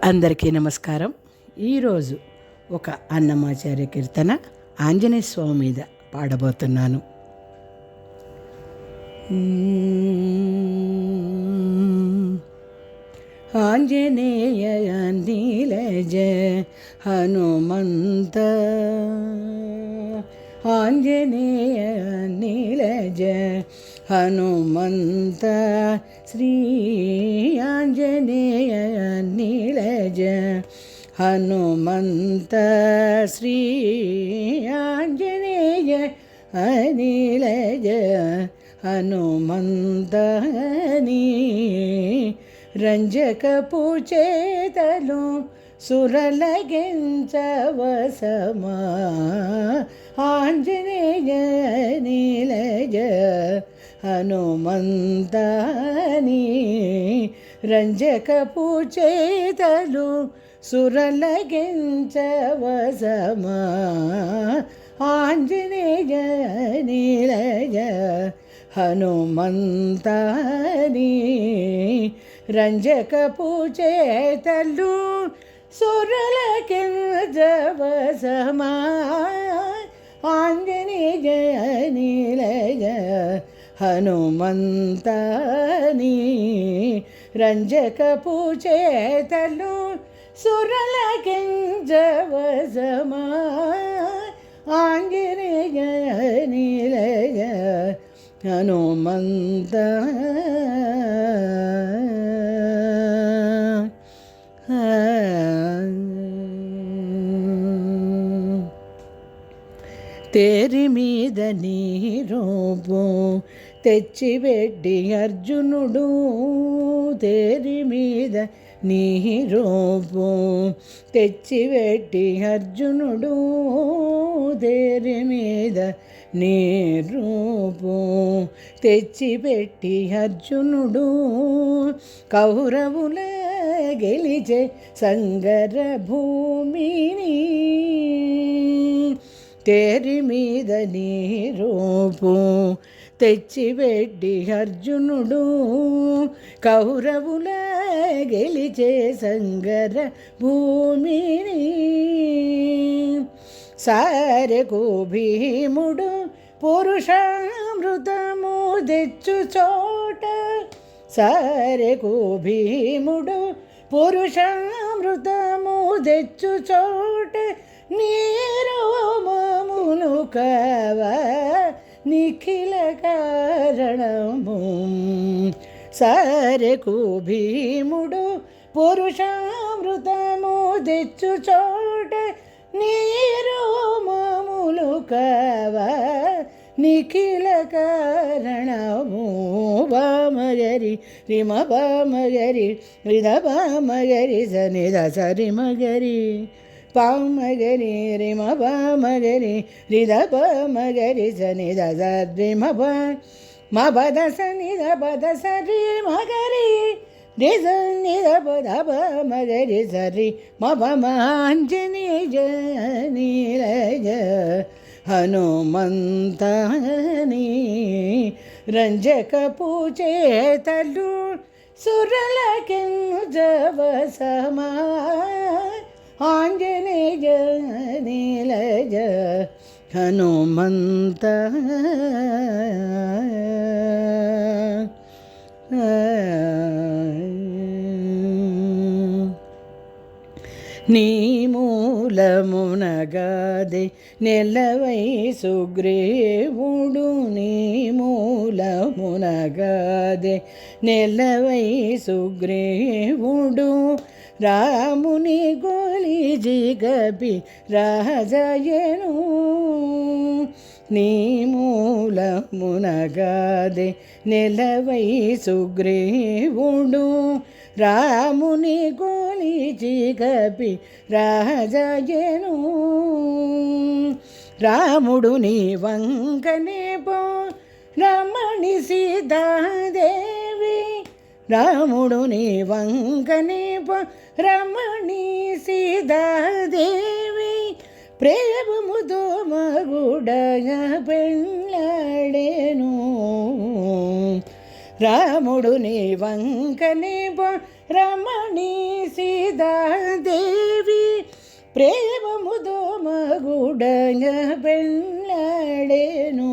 అందరికీ నమస్కారం. ఈరోజు ఒక అన్నమాచార్య కీర్తన ఆంజనేయ స్వామి మీద పాడబోతున్నాను. ఆంజనేయ నీలజ హనుమంత, ఆంజనేయ నీలజ హనుమంత, శ్రీ ఆంజనేయ నీలజ హనుమంత, శ్రీ ఆంజనేయ నీలజ హనుమంతని రంజకపు చేతలు సురలగించవసమా, ఆంజనేయ నీలజ హనుమంతని రంజకపు చేతలు సురలగించవసమా, ఆంజనేయ నీలజ హనుమంతని రంజకపు చేతలు సురలగించవసమా, ఆంజనేయ నీలజ హనుమంతని రంజకపు చేతలు సురలగించవసమా, ఆంజనేయ నీలజ హనుమంత. తేరి మీద నీ రూపం తెచ్చిపెట్టి అర్జునుడు, తేరి మీద నీ రూపం తెచ్చిపెట్టి అర్జునుడు, తేరి మీద నీ రూపం తెచ్చిపెట్టి అర్జునుడు, కౌరవుల గెలిచే సంగర భూమిని, తేరి మీద నీ రూపం తెచ్చిపెట్టి అర్జునుడు, కౌరవుల గెలిచే సంగర భూమిని, సారెకు భీముడు పురుషామృతము తెచ్చు చోట, సారెకు భీముడు పురుషామృతము తెచ్చు చోట, నీరోమములు కవ నిఖిల కారణము, సారెకు భీముడు పురుషామృతము తెచ్చు చోట, నీరోమములు కవ నిఖిల కారణము, బామగరి రిమ బామగరి రిద బామగరి సనిద సరిమగరి పామగరి రిమ పామగరి రిద పామగరి సనిద సరిమ మా బద సనిద బద సరి మగరి రిజ నిద పద పామగరి సరి ఆంజనేయ నీలజ హనుమంతని రంజకపు చేతలు సురలగించవసమా, ఆంజనేయ నీలజ హనుమంత. నీ మూలమునగాదే నెలవై సుగ్రీవుడు, నీ మూలమునగాదే నెలవై సుగ్రీవుడు, రాముని గోలి జిగపి రాజయను, నీ మూలమునగాదే నెలవై సుగ్రీవుడు, రాముని గోలి జిగపి రాజయను, రాముడు నీ వంకనే పో రమణి సీతాదేవి, రాముడు నీ వంకనే పో రమణి సీతాదేవి, ప్రేమముతో మగుడగా పెళ్ళాడేను, రాముడు నీ వంకనే రమణి సీతాదేవి సీతాదేవి ప్రేమముతో మగుడగ పెళ్ళాడేను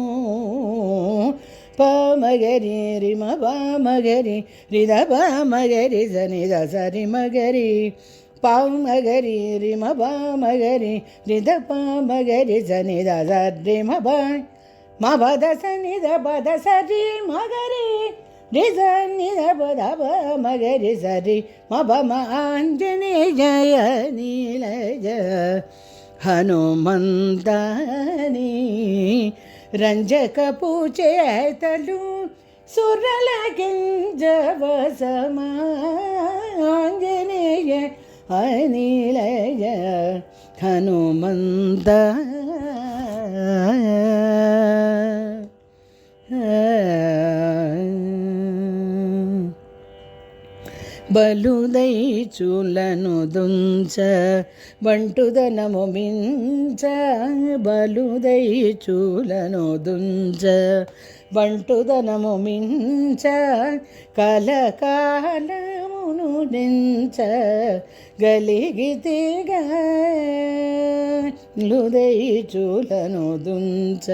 పామగరి రిమ పామగరి రిద పామగరి సనిద సరి మగరి పామగరి రిమ పామగరి రిద పామగరి సనిద సరి మా పద సనిద పద సరి మగరి రిజ నిద పద మగరి సరి మమ ఆంజనేయ నీలజ హనుమంతాని రంజక పూచేతలు సురల గింజవసమా ఆంజనేయ అనిలయ హనుమంత బలుదై చూలను దుంచ బంటుదనము మించ బలుదై చూలను దుంచ బంటుదనము మించ కలకాలమును నించ గలిగితిగా లుదై చూలను దుంచ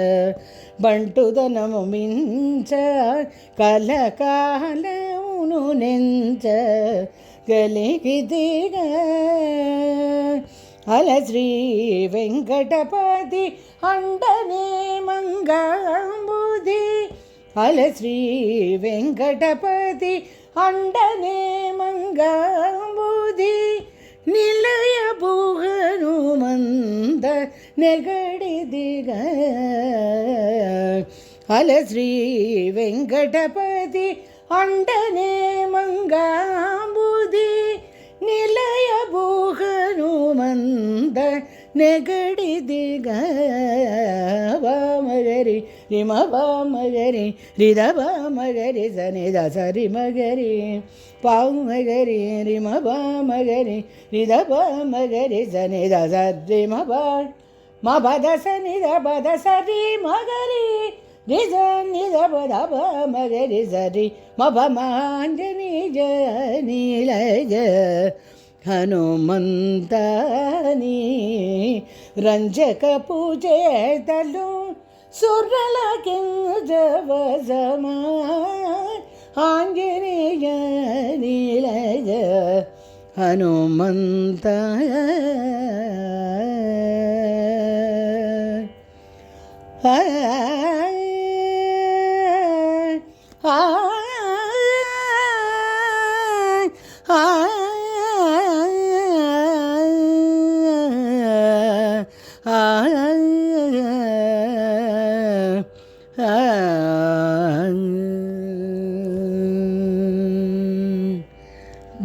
బంటుదనము మించ కలకాలమును నించ గలిగితిగా అల శ్రీ వెంకటపతి అండనే మంగాంబుధి అల శ్రీ వెంకటపతి అండనే మంగాంబుధి నిలయ భూహను మంద నెగడిదిగా అల శ్రీ వెంకటపతి అండనే మంగాంబుధి నిలయ భూహను మంద నెగడిదిగా వామగరి రిమ వామగరి రిద వామగరి సనిద సరి మగరి పామగరి రిమ వామగరి రిద వామగరి సనిద సరి మా పద సనిద పద సరి మగరి నిజ నిజ పద మగరి సరి మాంజనీయ నీలజ హనుమంతాని రంజక పూజేతలు సుర్రల కింజవసమా ఆంజనేయ నీలజ హనుమంత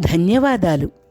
ధన్యవాదాలు.